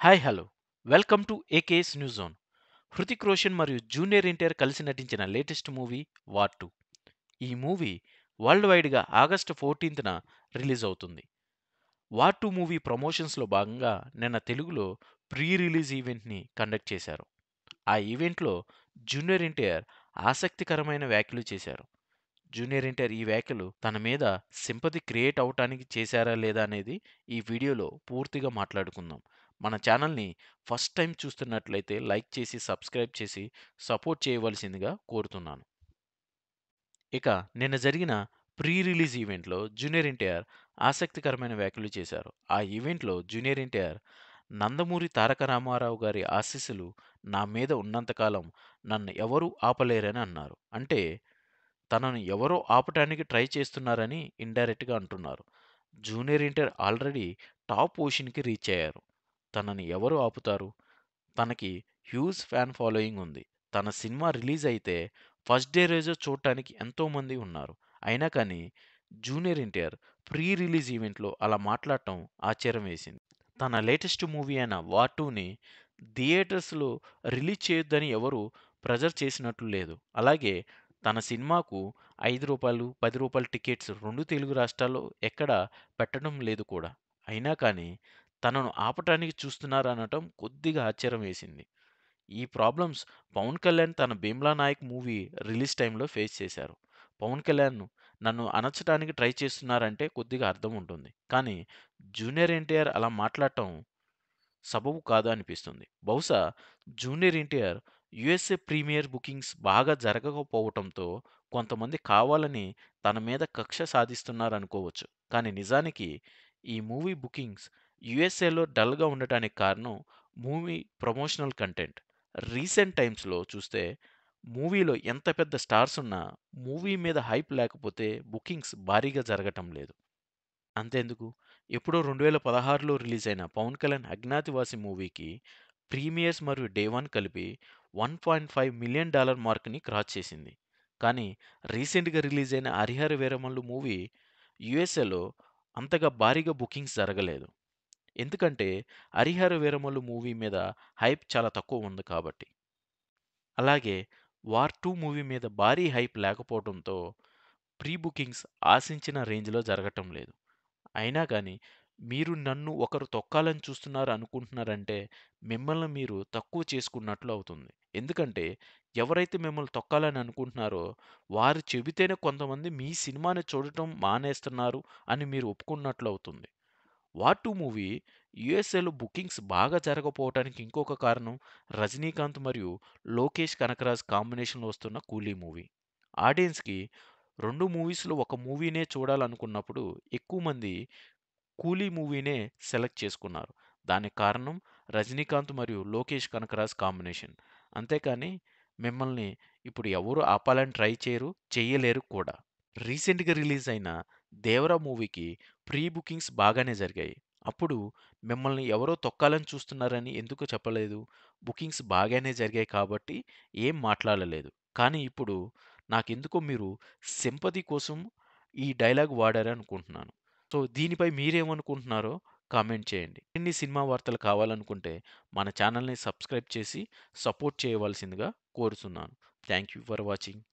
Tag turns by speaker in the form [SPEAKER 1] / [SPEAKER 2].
[SPEAKER 1] Hi hello welcome to AKS news zone. Hrithik Roshan మరియు junior NTR కలిసి నటించిన లేటెస్ట్ మూవీ వార్ టూ. ఈ మూవీ వరల్డ్ వైడ్గా ఆగస్టు 14న రిలీజ్ అవుతుంది. వార్ టూ మూవీ ప్రమోషన్స్లో భాగంగా నిన్న తెలుగులో ప్రీ రిలీజ్ ఈవెంట్ని కండక్ట్ చేశారు. ఆ ఈవెంట్లో జూనియర్ ఎన్టీఆర్ ఆసక్తికరమైన వ్యాఖ్యలు చేశారు. జూనియర్ ఎన్టీఆర్ ఈ వ్యాఖ్యలు తన మీద సింపతి క్రియేట్ అవ్వటానికి చేశారా లేదా అనేది ఈ వీడియోలో పూర్తిగా మాట్లాడుకుందాం. మన ఛానల్ని ఫస్ట్ టైం చూస్తున్నట్లయితే లైక్ చేసి సబ్స్క్రైబ్ చేసి సపోర్ట్ చేయవలసిందిగా కోరుతున్నాను. ఇక నిన్న జరిగిన ప్రీ రిలీజ్ ఈవెంట్లో జూనియర్ ఎన్టీఆర్ ఆసక్తికరమైన వ్యాఖ్యలు చేశారు. ఆ ఈవెంట్లో జూనియర్ ఎన్టీఆర్ నందమూరి తారక రామారావు గారి ఆశీస్సులు నా మీద ఉన్నంతకాలం నన్ను ఎవరూ ఆపలేరని అన్నారు. అంటే తనను ఎవరో ఆపటానికి ట్రై చేస్తున్నారని ఇండైరెక్ట్‌గా అంటున్నారు. జూనియర్ ఎన్టీఆర్ ఆల్రెడీ టాప్ పొజిషన్‌కి రీచ్ అయ్యారు. తనని ఎవరు ఆపుతారు? తనకి హ్యూజ్ ఫ్యాన్ ఫాలోయింగ్ ఉంది. తన సినిమా రిలీజ్ అయితే ఫస్ట్ డే రోజే చూడటానికి ఎంతోమంది ఉన్నారు. అయినా కానీ జూనియర్ ఎన్టీఆర్ ప్రీ రిలీజ్ ఈవెంట్‌లో అలా మాట్లాడటం ఆశ్చర్యం వేసింది. తన లేటెస్ట్ మూవీ అయిన 'వార్ 2'ని థియేటర్స్‌లో రిలీజ్ చేయొద్దని ఎవరు ప్రెజర్ చేసినట్లు లేదు. అలాగే తన సినిమాకు రూ. 5, రూ. 10 టికెట్స్ 2 తెలుగు రాష్ట్రాల్లో ఎక్కడా పెట్టడం లేదు కూడా. అయినా కానీ తనను ఆపటానికి చూస్తున్నారనటం కొద్దిగా ఆశ్చర్యం వేసింది. ఈ ప్రాబ్లమ్స్ పవన్ కళ్యాణ్ తన 'భీమ్లా నాయక్' మూవీ రిలీజ్ టైంలో ఫేస్ చేశారు. పవన్ కళ్యాణ్ నన్ను అణచటానికి ట్రై చేస్తున్నారంటే కొద్దిగా అర్థం ఉంటుంది. కానీ జూనియర్ ఎన్టీఆర్ అలా మాట్లాడటం సబబు కాదు అనిపిస్తుంది. బహుశా junior NTR USA premiere bookings బాగా జరగకపోవటంతో కొంతమంది కావాలని తన మీద కక్ష సాధిస్తున్నారనుకోవచ్చు. కానీ నిజానికి ఈ మూవీ బుకింగ్స్ యూఎస్ఏలో డల్‌గా ఉండటానికి కారణం మూవీ ప్రమోషనల్ కంటెంట్. రీసెంట్ టైమ్స్‌లో చూస్తే మూవీలో ఎంత పెద్ద స్టార్స్ ఉన్నా మూవీ మీద హైప్ లేకపోతే బుకింగ్స్ భారీగా జరగటం లేదు. అంతెందుకు ఎప్పుడో 2016లో రిలీజ్ అయిన పవన్ కళ్యాణ్ 'అజ్ఞాతవాసి' మూవీకి ప్రీమియర్స్ మరియు డే వన్ కలిపి $1.5 మిలియన్ మార్క్‌ని క్రాస్ చేసింది. కానీ రీసెంట్‌గా రిలీజ్ అయిన 'హరిహర వీరమల్లు' మూవీ యూఎస్ఏలో అంతగా భారీగా బుకింగ్స్ జరగలేదు. ఎందుకంటే 'హరిహర వీరమల్లు' మూవీ మీద హైప్ చాలా తక్కువ ఉంది కాబట్టి. అలాగే 'వార్ 2' మూవీ మీద భారీ హైప్ లేకపోవడంతో ప్రీ బుకింగ్స్ ఆశించిన రేంజ్‌లో జరగటం లేదు. అయినా గానీ, మీరు నన్ను ఒకరు తొక్కాలని చూస్తున్నారు అనుకుంటున్నారంటే, మిమ్మల్ని మీరు తక్కువ చేసుకున్నట్లు అవుతుంది. ఎందుకంటే, ఎవరైతే మిమ్మల్ని తొక్కాలని అనుకుంటున్నారో, వారు చెబితేనే కొంతమంది మీ సినిమాని చూడటం మానేస్తున్నారు అని మీరు ఒప్పుకున్నట్లు అవుతుంది. 'వార్ 2' మూవీ యూఎస్ఏలో బుకింగ్స్ బాగా జరగకపోవటానికి ఇంకొక కారణం 'రజనీకాంత్' మరియు 'లోకేష్ కనకరాజ్' కాంబినేషన్‌లో వస్తున్న 'కూలీ' మూవీ. ఆడియన్స్‌కి 2 మూవీస్‌లో ఒక మూవీనే చూడాలనుకున్నప్పుడు ఎక్కువ మంది 'కూలీ' మూవీనే సెలెక్ట్ చేసుకున్నారు. దానికి కారణం 'రజనీకాంత్' మరియు 'లోకేష్ కనకరాజ్' కాంబినేషన్. అంతేకానీ మిమ్మల్ని ఇప్పుడు ఎవరు ఆపాలని ట్రై చేయరు, చెయ్యలేరు కూడా. రీసెంట్‌గా రిలీజ్ అయిన 'దేవర' మూవీకి ప్రీ బుకింగ్స్ బాగానే జరిగాయి. అప్పుడు మిమ్మల్ని ఎవరో తొక్కాలని చూస్తున్నారని ఎందుకు చెప్పలేదు? బుకింగ్స్ బాగానే జరిగాయి కాబట్టి ఏం మాట్లాడలేదు. కానీ ఇప్పుడు నాకెందుకో మీరు సింపతి కోసం ఈ డైలాగ్ వాడారనుకుంటున్నాను. సో, దీనిపై మీరేమనుకుంటున్నారో కామెంట్ చేయండి. మరిన్ని సినిమా వార్తలు కావాలనుకుంటే మన ఛానల్‌ని సబ్స్క్రైబ్ చేసి సపోర్ట్ చేయవలసిందిగా కోరుతున్నాను. Thank you for watching.